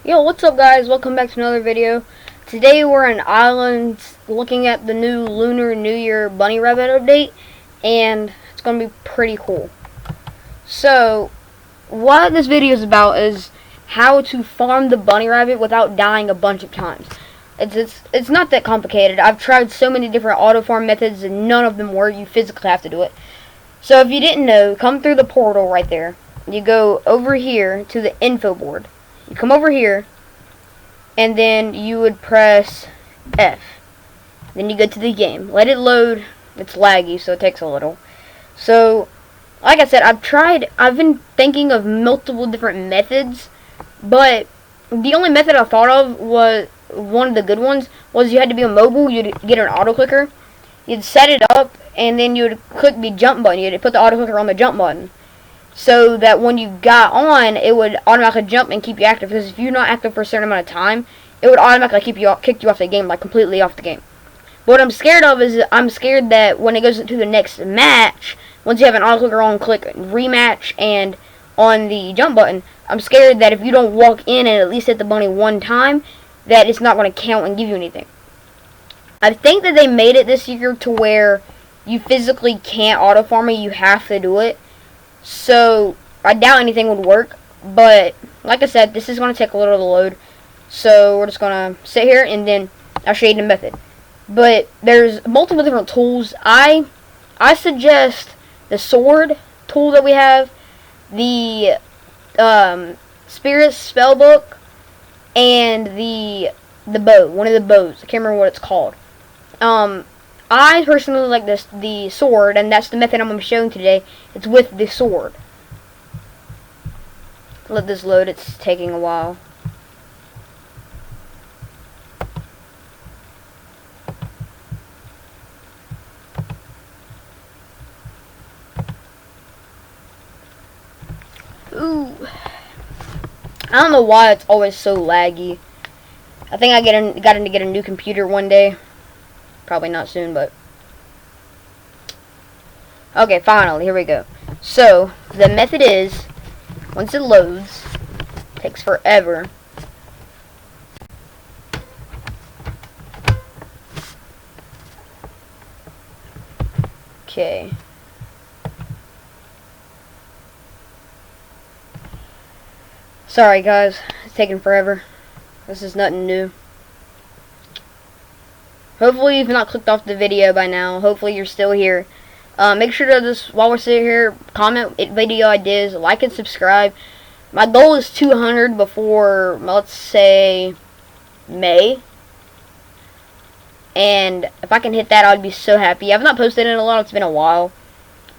Yo, what's up guys? Welcome back to another video. Today we're in Ireland looking at the new Lunar New Year bunny rabbit update, and it's going to be pretty cool. So, what this video is about is how to farm the bunny rabbit without dying a bunch of times. It's not that complicated. I've tried so many different auto farm methods and none of them work. You physically have to do it. So if you didn't know, come through the portal right there. You go over here to the info board. You come over here, and then you would press F. Then you go to the game. Let it load. It's laggy, so it takes a little. So, like I said, I've been thinking of multiple different methods, but the only method I thought of was one of the good ones was you had to be on mobile. You'd get an auto clicker. You'd set it up, and then you'd click the jump button. You'd put the auto clicker on the jump button, so that when you got on, it would automatically jump and keep you active. Because if you're not active for a certain amount of time, it would automatically kick you off the game, like completely off the game. But what I'm scared of is I'm scared that when it goes into the next match, once you have an auto clicker on, click rematch and on the jump button, I'm scared that if you don't walk in and at least hit the bunny one time, that it's not going to count and give you anything. I think that they made it this year to where you physically can't auto farm it, you have to do it. So, I doubt anything would work, but like I said, this is going to take a little to load. So, we're just going to sit here and then I'll show you the method. But there's multiple different tools. I suggest the sword tool that we have, the Spirit Spellbook, and the bow, one of the bows. I can't remember what it's called. I personally like the sword, and that's the method I'm going to be showing today. It's with the sword. Let this load, it's taking a while. Ooh. I don't know why it's always so laggy. I think I got to get a new computer one day. Probably not soon, but... Okay, finally, here we go. So, the method is, once it loads, takes forever. Okay. Sorry, guys. It's taking forever. This is nothing new. Hopefully you've not clicked off the video by now. Hopefully you're still here. Make sure to just, while we're sitting here, comment video ideas, like and subscribe. My goal is 200 before, let's say, May. And if I can hit that, I'd be so happy. I've not posted in a lot. It's been a while.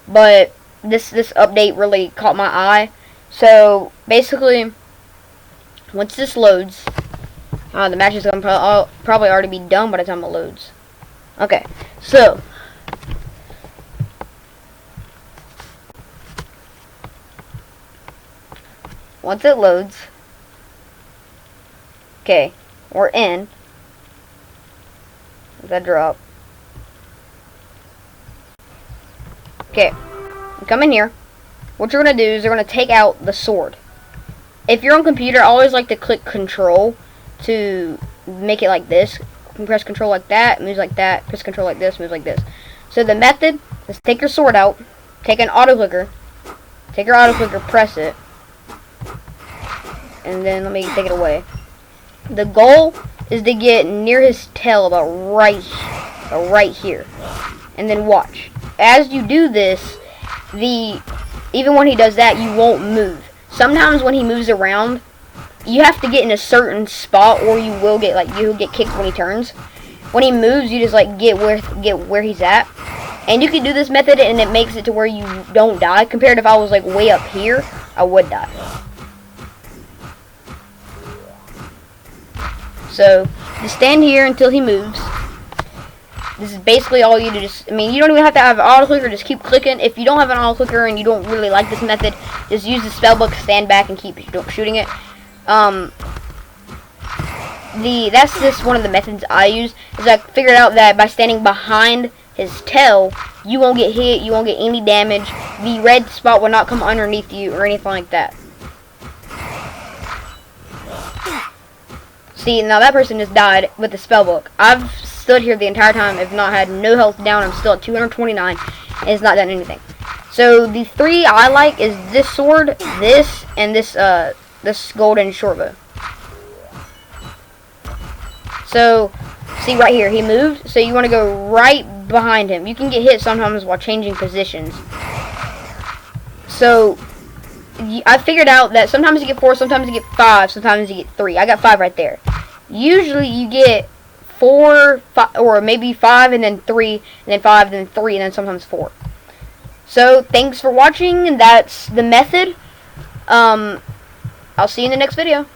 But this update really caught my eye. So, basically, once this loads... the match is going to probably already be done by the time it loads. Okay, so once it loads, okay, we're in. Let that drop. Okay, come in here. What you're going to do is you're going to take out the sword. If you're on computer, I always like to click Control to make it like this. Press Control like that, moves like that. Press Control like this, moves like this. So the method is take your sword out, take an auto clicker, take your auto clicker, press it, and then let me take it away. The goal is to get near his tail, about right here, and then watch. As you do this, even when he does that, you won't move. Sometimes when he moves around, you have to get in a certain spot, or you'll get kicked when he turns. When he moves, you just get where he's at, and you can do this method, and it makes it to where you don't die. Compared to if I was way up here, I would die. So just stand here until he moves. This is basically all you do. You don't even have to have an auto clicker. Just keep clicking. If you don't have an auto clicker and you don't really like this method, just use the spellbook, stand back, and keep shooting it. That's just one of the methods I use. Is I figured out that by standing behind his tail, you won't get hit, you won't get any damage. The red spot will not come underneath you or anything like that. See, now that person just died with the spell book. I've stood here the entire time, if not had no health down. I'm still at 229, and it's not done anything. So the 3 I like is this sword, this, and this golden short bow. So, see right here, he moved, so you want to go right behind him. You can get hit sometimes while changing positions. So, I figured out that sometimes you get 4, sometimes you get 5, sometimes you get 3. I got 5 right there. Usually you get 4, 5, or maybe 5 and then 3, and then 5, and then 3, and then sometimes 4. So, thanks for watching, and that's the method. I'll see you in the next video.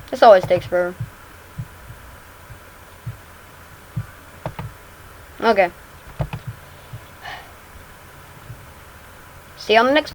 This always takes forever. Okay. See you on the next